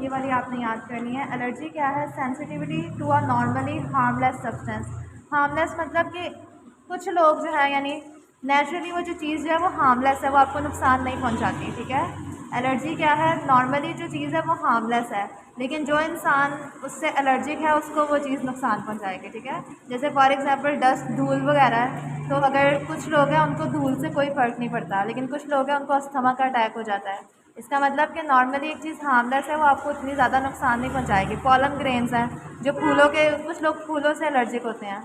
ये वाली आपने याद करनी है। एलर्जी क्या है? Sensitivity to a normally harmless substance. Harmless मतलब कि कुछ लोग जो है यानी नेचुरली वो जो चीज़ जो है वो हार्मलेस है, वो आपको नुकसान नहीं पहुंचाती, ठीक है। एलर्जी क्या है? नॉर्मली जो चीज़ है वो हार्मलेस है, लेकिन जो इंसान उससे एलर्जिक है उसको वो चीज़ नुकसान पहुंचाएगी, ठीक है। जैसे फॉर एग्जांपल डस्ट, धूल वगैरह है, तो अगर कुछ लोग हैं उनको धूल से कोई फ़र्क नहीं पड़ता, लेकिन कुछ लोग हैं उनको अस्थमा का अटैक हो जाता है। इसका मतलब कि नॉर्मली एक चीज़ हार्मलेस है, वो आपको इतनी ज़्यादा नुकसान नहीं पहुंचाएगी। पॉलन ग्रेन्स हैं जो फूलों के, कुछ लोग फूलों से एलर्जिक होते हैं,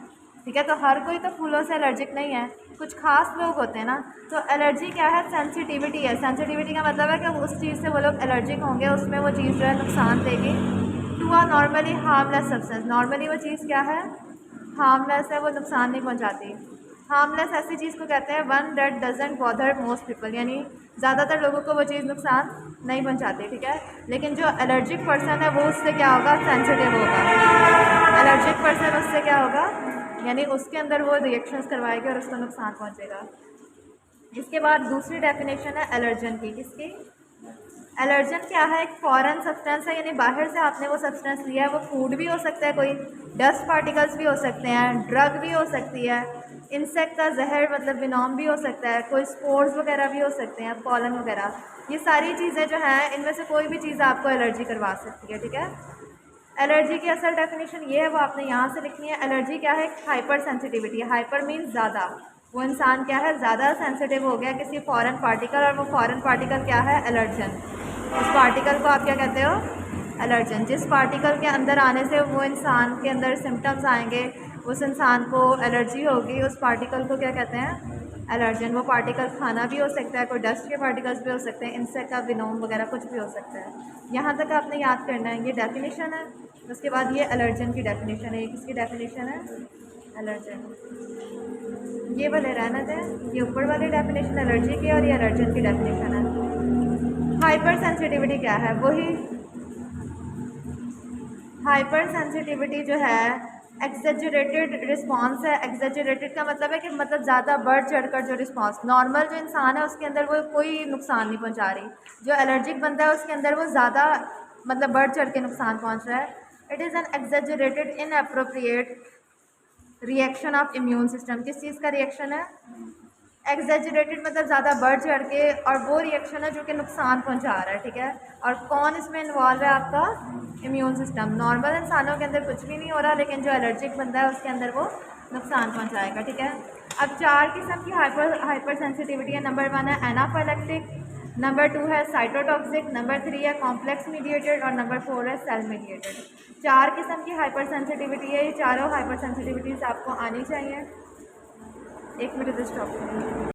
ठीक है। तो हर कोई तो फूलों से एलर्जिक नहीं है, कुछ खास लोग होते हैं ना। तो एलर्जी क्या है? सेंसिटिविटी है। सेंसिटिविटी का मतलब है कि उस चीज़ से वो लोग एलर्जिक होंगे, उसमें वो चीज़ जो है नुकसान देगी to a normally harmless substance. Normally वो चीज़ क्या है? हार्मलेस है, वो नुकसान नहीं पहुंचाती। हार्मलेस ऐसी चीज़ को कहते हैं one that doesn't bother most people, यानी ज़्यादातर लोगों को वो चीज़ नुकसान नहीं पहुंचाती, ठीक है। लेकिन जो एलर्जिक पर्सन है वो उससे क्या होगा? सेंसिटिव होगा। एलर्जिक पर्सन उससे क्या होगा? यानी उसके अंदर वो रिएक्शंस करवाएगा और उसको नुकसान पहुंचेगा। इसके बाद दूसरी डेफिनेशन है एलर्जन की। किसकी? एलर्जन क्या है? एक फॉरेन सब्सटेंस है, यानी बाहर से आपने वो सब्सटेंस लिया है। वो फूड भी हो सकता है, कोई डस्ट पार्टिकल्स भी हो सकते हैं, ड्रग भी हो सकती है, इंसेक्ट का जहर मतलब विनोम भी हो सकता है, कोई स्पोर्स वगैरह भी हो सकते हैं, पॉलन वगैरह। ये सारी चीज़ें जो हैं इनमें से कोई भी चीज़ आपको एलर्जी करवा सकती है, ठीक है। एलर्जी की असल डेफिनेशन ये है, वो आपने यहाँ से लिखनी है। एलर्जी क्या है? Hyper sensitivity. हाइपर मीन्स ज़्यादा। वो इंसान क्या है? ज़्यादा सेंसिटिव हो गया किसी फॉरेन पार्टिकल, और वो फॉरेन पार्टिकल क्या है? एलर्जन। उस पार्टिकल को आप क्या कहते हो? एलर्जन। जिस पार्टिकल के अंदर आने से वो इंसान के अंदर सिम्टम्स आएंगे, उस इंसान को एलर्जी होगी, उस पार्टिकल को क्या कहते हैं? एलर्जन। वो पार्टिकल खाना भी हो सकता है, कोई डस्ट के पार्टिकल्स भी हो सकते हैं, इंसेक्ट का विनोम वगैरह कुछ भी हो सकता है। यहाँ तक आपने याद करना है। ये डेफिनेशन है। उसके बाद ये एलर्जन की डेफिनेशन है। ये किसकी डेफिनेशन है? एलर्जन। ये वाले रहना दें, ये ऊपर वाली डेफिनेशन एलर्जी की, और ये एलर्जन की डेफिनेशन है। हाइपर सेंसिटिविटी क्या है? वही हाइपर सेंसिटिविटी जो है एक्सेजरेटेड रिस्पांस है। एक्सेजरेटेड का मतलब है कि मतलब ज़्यादा बढ़ चढ़कर जो रिस्पांस, नॉर्मल जो इंसान है उसके अंदर वो कोई नुकसान नहीं पहुंचा रही, जो एलर्जिक बनता है उसके अंदर वो ज़्यादा मतलब बढ़ चढ़ के नुकसान पहुंच रहा है। It is an एक्सेजरेटेड inappropriate reaction of immune system. किस चीज़ का रिएक्शन है? एग्जैजरेटेड मतलब ज़्यादा बढ़ चढ़ के, और वो रिएक्शन है जो कि नुकसान पहुंचा रहा है, ठीक है। और कौन इसमें इन्वॉल्व है? आपका इम्यून सिस्टम। नॉर्मल इंसानों के अंदर कुछ भी नहीं हो रहा, लेकिन जो एलर्जिक बंदा है उसके अंदर वो नुकसान पहुंचाएगा, ठीक है। अब 4 किस्म की हाइपर सेंसिटिविटी है। नंबर 1 है एनाफाइलेक्टिक, नंबर 2 है साइटोटॉक्सिक, नंबर 3 है कॉम्प्लेक्स मीडिएटेड, और नंबर 4 है सेल मीडिएटेड। 4 किस्म की हाइपर सेंसिटिविटी है। ये चारों हाइपर सेंसिटिविटीज़ आपको आनी चाहिए। एक मिनट स्टॉप करें।